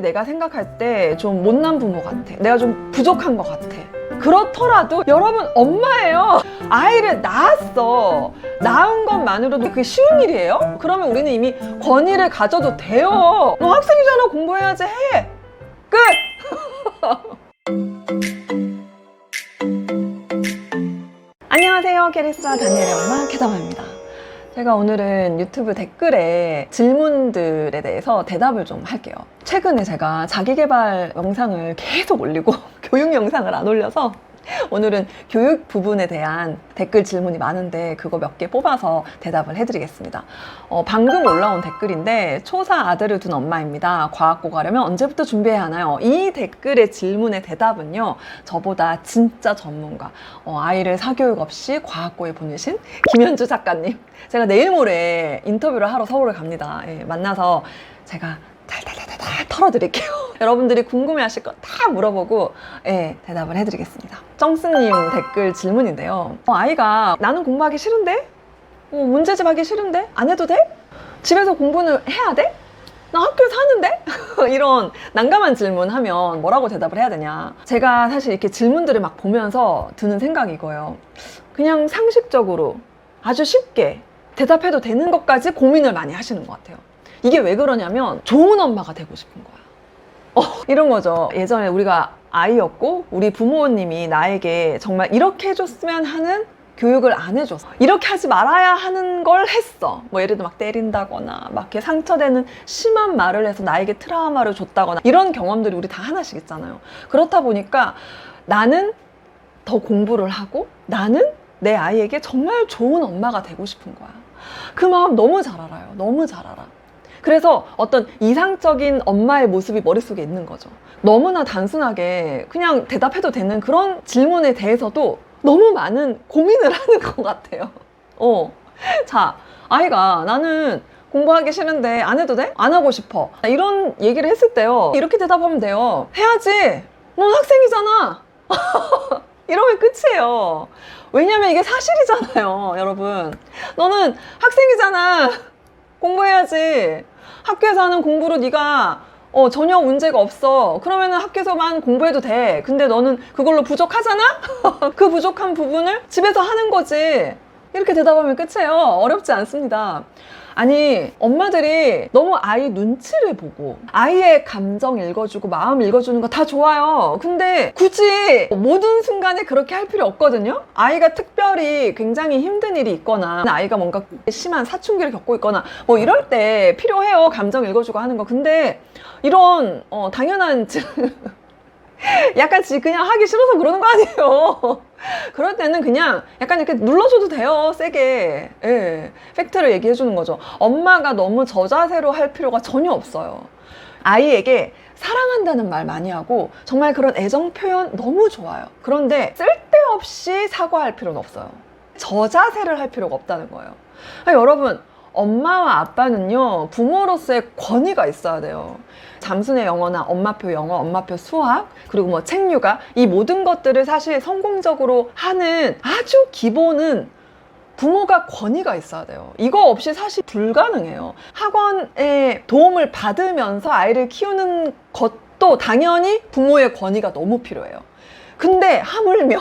내가 생각할 때 좀 못난 부모 같아. 내가 좀 부족한 것 같아. 그렇더라도 여러분, 엄마예요. 아이를 낳았어. 낳은 것만으로도 그게 쉬운 일이에요? 그러면 우리는 이미 권위를 가져도 돼요. 너 학생이잖아. 공부해야지. 해. 끝! 안녕하세요. 캐리스와 다니엘의 엄마 캐다마입니다. 제가 오늘은 유튜브 댓글에 질문들에 대해서 대답을 좀 할게요. 최근에 제가 자기계발 영상을 계속 올리고 교육 영상을 안 올려서 오늘은 교육 부분에 대한 댓글 질문이 많은데 그거 몇 개 뽑아서 대답을 해드리겠습니다. 방금 올라온 댓글인데 초사 아들을 둔 엄마입니다. 과학고 가려면 언제부터 준비해야 하나요? 이 댓글의 질문의 대답은요, 저보다 진짜 전문가, 아이를 사교육 없이 과학고에 보내신 김현주 작가님, 제가 내일 모레 인터뷰를 하러 서울을 갑니다. 예, 만나서 제가 달달달달 털어드릴게요. 여러분들이 궁금해하실 거 다 물어보고 대답을 해드리겠습니다. 정스님 댓글 질문인데요. 아이가 나는 공부하기 싫은데? 문제집 하기 싫은데? 안 해도 돼? 집에서 공부는 해야 돼? 나 학교에서 하는데? 이런 난감한 질문하면 뭐라고 대답을 해야 되냐. 제가 사실 이렇게 질문들을 막 보면서 드는 생각이 이거예요. 그냥 상식적으로 아주 쉽게 대답해도 되는 것까지 고민을 많이 하시는 것 같아요. 이게 왜 그러냐면 좋은 엄마가 되고 싶은 거야. 이런 거죠. 예전에 우리가 아이였고 우리 부모님이 나에게 정말 이렇게 해줬으면 하는 교육을 안 해줬어. 이렇게 하지 말아야 하는 걸 했어. 뭐 예를 들어 막 때린다거나 막 이렇게 상처되는 심한 말을 해서 나에게 트라우마를 줬다거나 이런 경험들이 우리 다 하나씩 있잖아요. 그렇다 보니까 나는 더 공부를 하고 나는 내 아이에게 정말 좋은 엄마가 되고 싶은 거야. 그 마음 너무 잘 알아요. 너무 잘 알아. 그래서 어떤 이상적인 엄마의 모습이 머릿속에 있는 거죠. 너무나 단순하게 그냥 대답해도 되는 그런 질문에 대해서도 너무 많은 고민을 하는 것 같아요. 자, 아이가 나는 공부하기 싫은데 안 해도 돼? 안 하고 싶어. 이런 얘기를 했을 때요, 이렇게 대답하면 돼요. 해야지. 넌 학생이잖아. 이러면 끝이에요. 왜냐면 이게 사실이잖아요, 여러분. 너는 학생이잖아. 공부해야지. 학교에서 하는 공부로 네가 전혀 문제가 없어. 그러면은 학교에서만 공부해도 돼. 근데 너는 그걸로 부족하잖아? 그 부족한 부분을 집에서 하는 거지. 이렇게 대답하면 끝이에요. 어렵지 않습니다. 아니, 엄마들이 너무 아이 눈치를 보고 아이의 감정 읽어주고 마음 읽어주는 거 다 좋아요. 근데 굳이 모든 순간에 그렇게 할 필요 없거든요. 아이가 특별히 굉장히 힘든 일이 있거나 아이가 뭔가 심한 사춘기를 겪고 있거나 뭐 이럴 때 필요해요. 감정 읽어주고 하는 거. 근데 이런 당연한 약간 그냥 하기 싫어서 그러는 거 아니에요. 그럴 때는 그냥 약간 이렇게 눌러줘도 돼요. 세게. 예, 팩트를 얘기해 주는 거죠. 엄마가 너무 저자세로 할 필요가 전혀 없어요. 아이에게 사랑한다는 말 많이 하고 정말 그런 애정 표현 너무 좋아요. 그런데 쓸데없이 사과할 필요는 없어요. 저자세를 할 필요가 없다는 거예요. 여러분, 엄마와 아빠는요, 부모로서의 권위가 있어야 돼요. 잠수의 영어나 엄마표 영어, 엄마표 수학, 그리고 뭐 책육아, 이 모든 것들을 사실 성공적으로 하는 아주 기본은 부모가 권위가 있어야 돼요. 이거 없이 사실 불가능해요. 학원의 도움을 받으면서 아이를 키우는 것도 당연히 부모의 권위가 너무 필요해요. 근데 하물며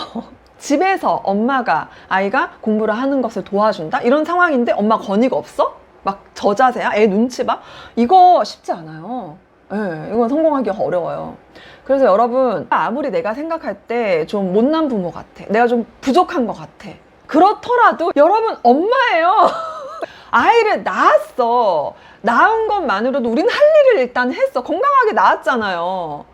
집에서 엄마가 아이가 공부를 하는 것을 도와준다? 이런 상황인데 엄마 권위가 없어? 막 저자세야? 애 눈치 봐? 이거 쉽지 않아요. 이건 성공하기가 어려워요. 그래서 여러분, 아무리 내가 생각할 때 좀 못난 부모 같아. 내가 좀 부족한 것 같아. 그렇더라도 여러분, 엄마예요. 아이를 낳았어. 낳은 것만으로도 우리는 할 일을 일단 했어. 건강하게 낳았잖아요.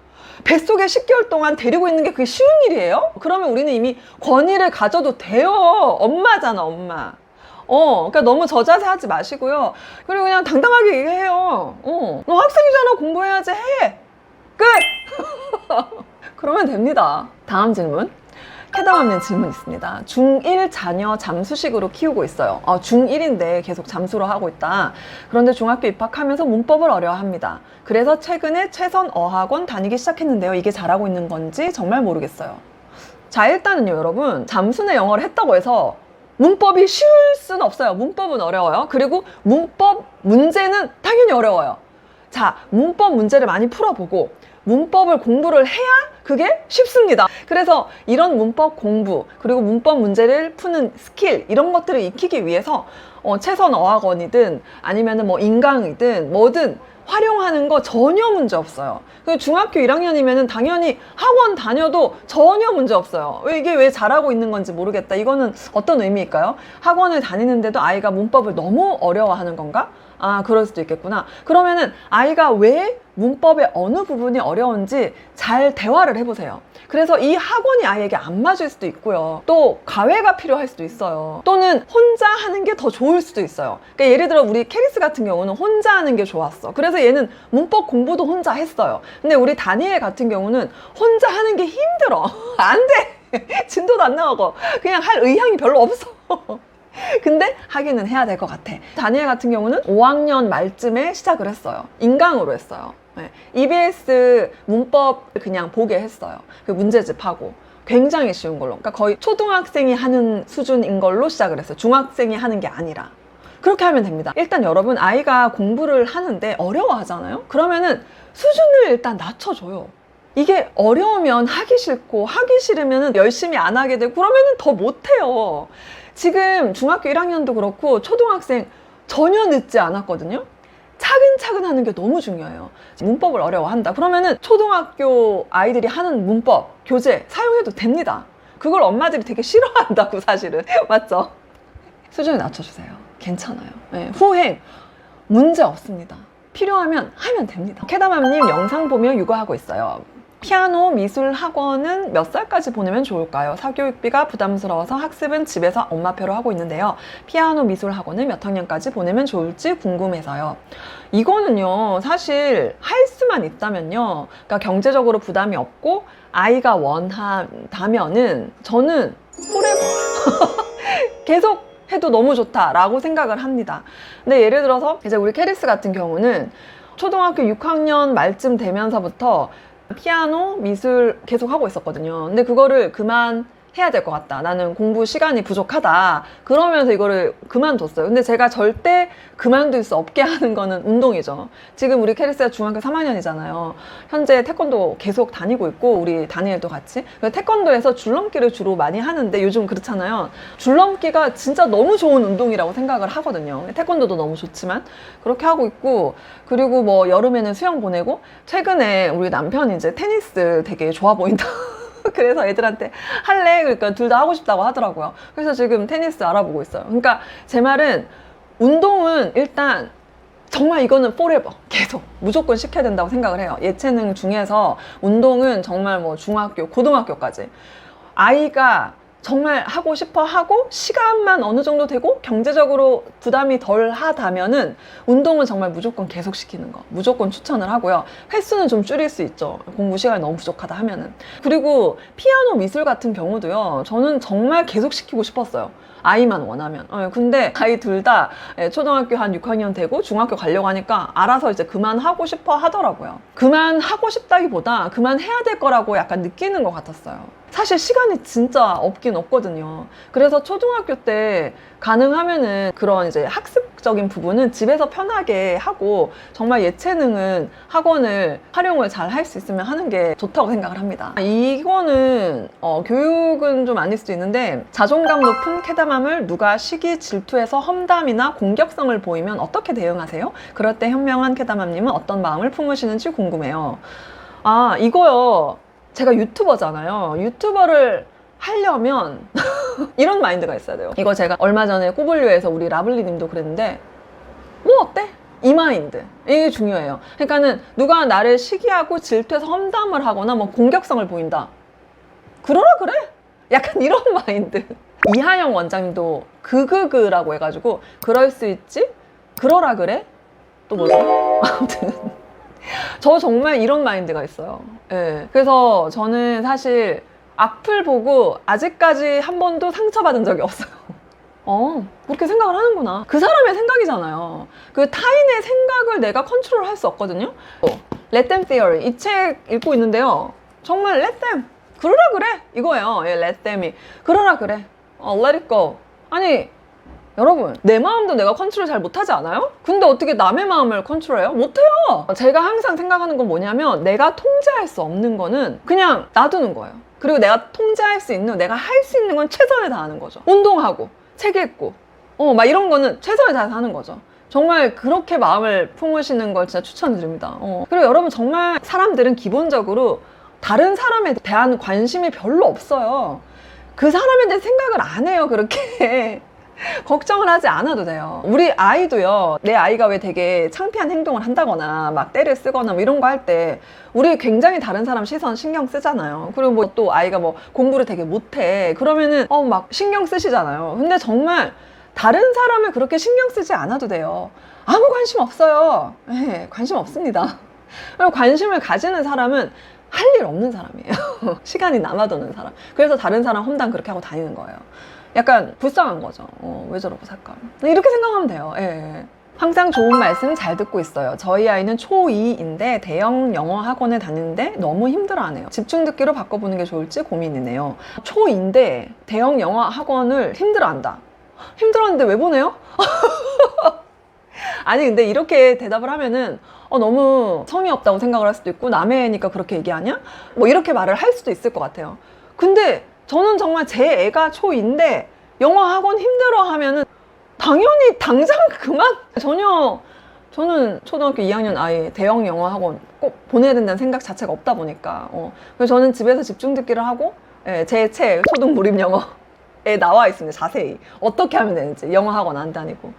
뱃속에 10개월 동안 데리고 있는 게 그게 쉬운 일이에요? 그러면 우리는 이미 권위를 가져도 돼요. 엄마잖아, 엄마. 그러니까 너무 저자세 하지 마시고요. 그리고 그냥 당당하게 얘기해요. 너 학생이잖아. 공부해야지. 해. 끝! 그러면 됩니다. 다음 질문. 해당하는 질문 있습니다. 중1 자녀 잠수식으로 키우고 있어요. 중1인데 계속 잠수로 하고 있다. 그런데 중학교 입학하면서 문법을 어려워합니다. 그래서 최근에 최선 어학원 다니기 시작했는데요. 이게 잘하고 있는 건지 정말 모르겠어요. 자, 일단은요, 여러분, 잠수의 영어를 했다고 해서 문법이 쉬울 수는 없어요. 문법은 어려워요. 그리고 문법 문제는 당연히 어려워요. 자, 문법 문제를 많이 풀어보고 문법을 공부를 해야 그게 쉽습니다. 그래서 이런 문법 공부 그리고 문법 문제를 푸는 스킬 이런 것들을 익히기 위해서 최선 어학원이든 아니면은 뭐 인강이든 뭐든 활용하는 거 전혀 문제 없어요. 중학교 1학년이면은 당연히 학원 다녀도 전혀 문제 없어요. 이게 왜 잘하고 있는 건지 모르겠다. 이거는 어떤 의미일까요? 학원을 다니는데도 아이가 문법을 너무 어려워하는 건가? 아, 그럴 수도 있겠구나. 그러면은 아이가 왜 문법의 어느 부분이 어려운지 잘 대화를 해보세요. 그래서 이 학원이 아이에게 안 맞을 수도 있고요. 또 과외가 필요할 수도 있어요. 또는 혼자 하는 게 더 좋을 수도 있어요. 그러니까 예를 들어 우리 캐리스 같은 경우는 혼자 하는 게 좋았어. 그래서 얘는 문법 공부도 혼자 했어요. 근데 우리 다니엘 같은 경우는 혼자 하는 게 힘들어. 안 돼. 진도도 안 나오고 그냥 할 의향이 별로 없어. 근데 하기는 해야 될 것 같아. 다니엘 같은 경우는 5학년 말쯤에 시작을 했어요. 인강으로 했어요. 네. EBS 문법 그냥 보게 했어요. 그 문제집하고 굉장히 쉬운 걸로. 그러니까 거의 초등학생이 하는 수준인 걸로 시작을 했어요. 중학생이 하는 게 아니라. 그렇게 하면 됩니다. 일단 여러분 아이가 공부를 하는데 어려워하잖아요. 그러면은 수준을 일단 낮춰줘요. 이게 어려우면 하기 싫고 하기 싫으면 열심히 안 하게 되고 그러면은 더 못해요. 지금 중학교 1학년도 그렇고 초등학생 전혀 늦지 않았거든요. 차근차근 하는 게 너무 중요해요. 문법을 어려워한다. 그러면은 초등학교 아이들이 하는 문법, 교재 사용해도 됩니다. 그걸 엄마들이 되게 싫어한다고 사실은. 맞죠? 수준을 낮춰주세요. 괜찮아요. 네. 후행, 문제 없습니다. 필요하면 하면 됩니다. 캐다맘님 영상 보며 육아하고 있어요. 피아노 미술 학원은 몇 살까지 보내면 좋을까요? 사교육비가 부담스러워서 학습은 집에서 엄마표로 하고 있는데요. 피아노 미술 학원은 몇 학년까지 보내면 좋을지 궁금해서요. 이거는요, 사실 할 수만 있다면요. 그러니까 경제적으로 부담이 없고 아이가 원한다면은 저는 forever 계속 해도 너무 좋다라고 생각을 합니다. 근데 예를 들어서 이제 우리 캐리스 같은 경우는 초등학교 6학년 말쯤 되면서부터 피아노, 미술 계속 하고 있었거든요. 근데 그거를 그만해야 될 것 같다. 나는 공부 시간이 부족하다. 그러면서 이거를 그만뒀어요. 근데 제가 절대 그만둘 수 없게 하는 거는 운동이죠. 지금 우리 캐리스가 중학교 3학년이잖아요. 현재 태권도 계속 다니고 있고 우리 다니엘도 같이. 태권도에서 줄넘기를 주로 많이 하는데 요즘 그렇잖아요. 줄넘기가 진짜 너무 좋은 운동이라고 생각을 하거든요. 태권도도 너무 좋지만 그렇게 하고 있고 그리고 뭐 여름에는 수영 보내고 최근에 우리 남편이 이제 테니스 되게 좋아 보인다. 그래서 애들한테 할래? 그러니까 둘 다 하고 싶다고 하더라고요. 그래서 지금 테니스 알아보고 있어요. 그러니까 제 말은 운동은 일단 정말 이거는 forever 계속 무조건 시켜야 된다고 생각을 해요. 예체능 중에서 운동은 정말 뭐 중학교, 고등학교까지 아이가 정말 하고 싶어 하고 시간만 어느 정도 되고 경제적으로 부담이 덜 하다면은 운동은 정말 무조건 계속 시키는 거 무조건 추천을 하고요. 횟수는 좀 줄일 수 있죠. 공부 시간이 너무 부족하다 하면은. 그리고 피아노 미술 같은 경우도요. 저는 정말 계속 시키고 싶었어요. 아이만 원하면. 근데 아이 둘 다 초등학교 한 6학년 되고 중학교 가려고 하니까 알아서 이제 그만하고 싶어 하더라고요. 그만하고 싶다기보다 그만해야 될 거라고 약간 느끼는 것 같았어요. 사실 시간이 진짜 없긴 없거든요. 그래서 초등학교 때 가능하면은 그런 이제 학습적인 부분은 집에서 편하게 하고 정말 예체능은 학원을 활용을 잘 할 수 있으면 하는 게 좋다고 생각을 합니다. 이거는 교육은 좀 아닐 수도 있는데 자존감 높은 캐다맘을 누가 시기 질투해서 험담이나 공격성을 보이면 어떻게 대응하세요? 그럴 때 현명한 캐다맘님은 어떤 마음을 품으시는지 궁금해요. 아, 이거요. 제가 유튜버잖아요. 유튜버를 하려면 이런 마인드가 있어야 돼요. 이거 제가 얼마 전에 꾸블류에서 우리 라블리 님도 그랬는데 뭐 어때? 이 마인드. 이게 중요해요. 그러니까는 누가 나를 시기하고 질투해서 험담을 하거나 뭐 공격성을 보인다. 그러라 그래? 약간 이런 마인드. 이하영 원장님도 그라고 해가지고 그럴 수 있지? 그러라 그래? 또 뭐죠? 아무튼 저 정말 이런 마인드가 있어요. 네. 그래서 저는 사실 악플 보고 아직까지 한 번도 상처받은 적이 없어요. 그렇게 생각을 하는구나. 그 사람의 생각이잖아요. 그 타인의 생각을 내가 컨트롤 할 수 없거든요. Let them theory. 이 책 읽고 있는데요. 정말 let them. 그러라 그래. 이거예요. Let them이. 그러라 그래. Let it go. 아니, 여러분, 내 마음도 내가 컨트롤 잘 못하지 않아요? 근데 어떻게 남의 마음을 컨트롤해요? 못해요. 제가 항상 생각하는 건 뭐냐면 내가 통제할 수 없는 거는 그냥 놔두는 거예요. 그리고 내가 통제할 수 있는, 내가 할 수 있는 건 최선을 다하는 거죠. 운동하고 책 읽고 막 이런 거는 최선을 다해서 하는 거죠. 정말 그렇게 마음을 품으시는 걸 진짜 추천드립니다. 그리고 여러분, 정말 사람들은 기본적으로 다른 사람에 대한 관심이 별로 없어요. 그 사람에 대해 생각을 안 해요. 그렇게 걱정을 하지 않아도 돼요. 우리 아이도요, 내 아이가 왜 되게 창피한 행동을 한다거나 막 떼를 쓰거나 뭐 이런 거 할 때 우리 굉장히 다른 사람 시선 신경 쓰잖아요. 그리고 뭐 또 아이가 뭐 공부를 되게 못해 그러면은 막 신경 쓰시잖아요. 근데 정말 다른 사람을 그렇게 신경 쓰지 않아도 돼요. 아무 관심 없어요. 네, 관심 없습니다. 그리고 관심을 가지는 사람은 할 일 없는 사람이에요. 시간이 남아도는 사람. 그래서 다른 사람 험담 그렇게 하고 다니는 거예요. 약간 불쌍한 거죠. 왜 저러고 살까? 이렇게 생각하면 돼요. 예. 항상 좋은 말씀 잘 듣고 있어요. 저희 아이는 초2인데 대형 영어 학원에 다니는데 너무 힘들어하네요. 집중 듣기로 바꿔보는 게 좋을지 고민이네요. 초2인데 대형 영어 학원을 힘들어한다. 힘들었는데 왜 보내요? 아니 근데 이렇게 대답을 하면은 너무 성의 없다고 생각을 할 수도 있고 남의 애니까 그렇게 얘기하냐? 뭐 이렇게 말을 할 수도 있을 것 같아요. 근데 저는 정말 제 애가 초2인데 영어 학원 힘들어 하면은 당연히 당장 그만. 저는 초등학교 2학년 아이 대형 영어 학원 꼭 보내야 된다는 생각 자체가 없다 보니까 그래서 저는 집에서 집중 듣기를 하고 제 책 초등 몰입 영어에 나와 있습니다. 자세히 어떻게 하면 되는지. 영어 학원 안 다니고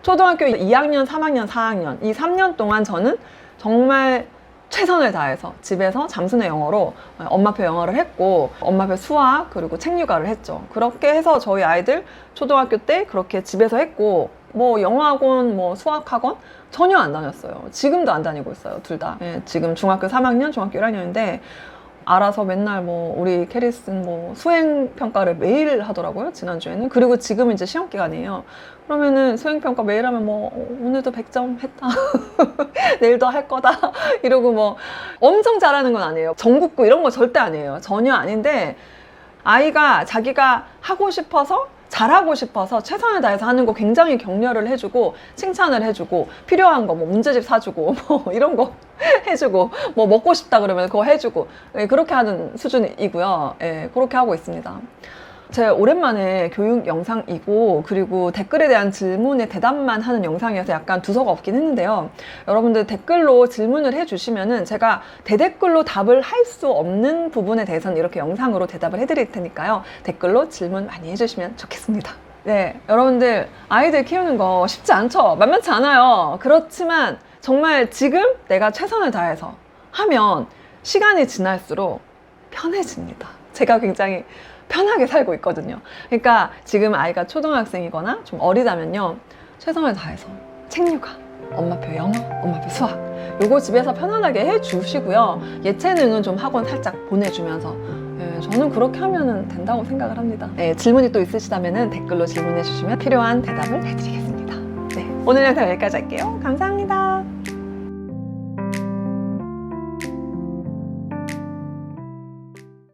초등학교 2학년, 3학년, 4학년 이 3년 동안 저는 정말 최선을 다해서 집에서 잠수내 영어로 엄마표 영어를 했고 엄마표 수학 그리고 책 육아를 했죠. 그렇게 해서 저희 아이들 초등학교 때 그렇게 집에서 했고 뭐 영어학원, 뭐 수학학원 전혀 안 다녔어요. 지금도 안 다니고 있어요. 둘 다. 지금 중학교 3학년, 중학교 1학년인데 알아서 맨날 뭐 우리 캐리슨 뭐 수행 평가를 매일 하더라고요. 지난주에는. 그리고 지금 이제 시험 기간이에요. 그러면은 수행 평가 매일 하면 뭐 오늘도 100점 했다. 내일도 할 거다. 이러고 뭐 엄청 잘하는 건 아니에요. 전국구 이런 거 절대 아니에요. 전혀 아닌데 아이가 자기가 하고 싶어서 잘하고 싶어서 최선을 다해서 하는 거 굉장히 격려를 해주고 칭찬을 해주고 필요한 거 뭐 문제집 사주고 뭐 이런 거 해주고 뭐 먹고 싶다 그러면 그거 해주고 그렇게 하는 수준이고요. 그렇게 하고 있습니다. 제가 오랜만에 교육 영상이고 그리고 댓글에 대한 질문에 대답만 하는 영상이어서 약간 두서가 없긴 했는데요. 여러분들 댓글로 질문을 해주시면은 제가 대댓글로 답을 할 수 없는 부분에 대해서는 이렇게 영상으로 대답을 해드릴 테니까요. 댓글로 질문 많이 해주시면 좋겠습니다. 네, 여러분들 아이들 키우는 거 쉽지 않죠? 만만치 않아요. 그렇지만 정말 지금 내가 최선을 다해서 하면 시간이 지날수록 편해집니다. 제가 굉장히 편하게 살고 있거든요. 그러니까 지금 아이가 초등학생이거나 좀 어리다면요, 최선을 다해서 책 육아, 엄마표 영어, 엄마표 수학 요거 집에서 편안하게 해주시고요. 예체능은 좀 학원 살짝 보내주면서 저는 그렇게 하면 된다고 생각을 합니다. 질문이 또 있으시다면 댓글로 질문해 주시면 필요한 대답을 해드리겠습니다. 오늘 영상 여기까지 할게요. 감사합니다.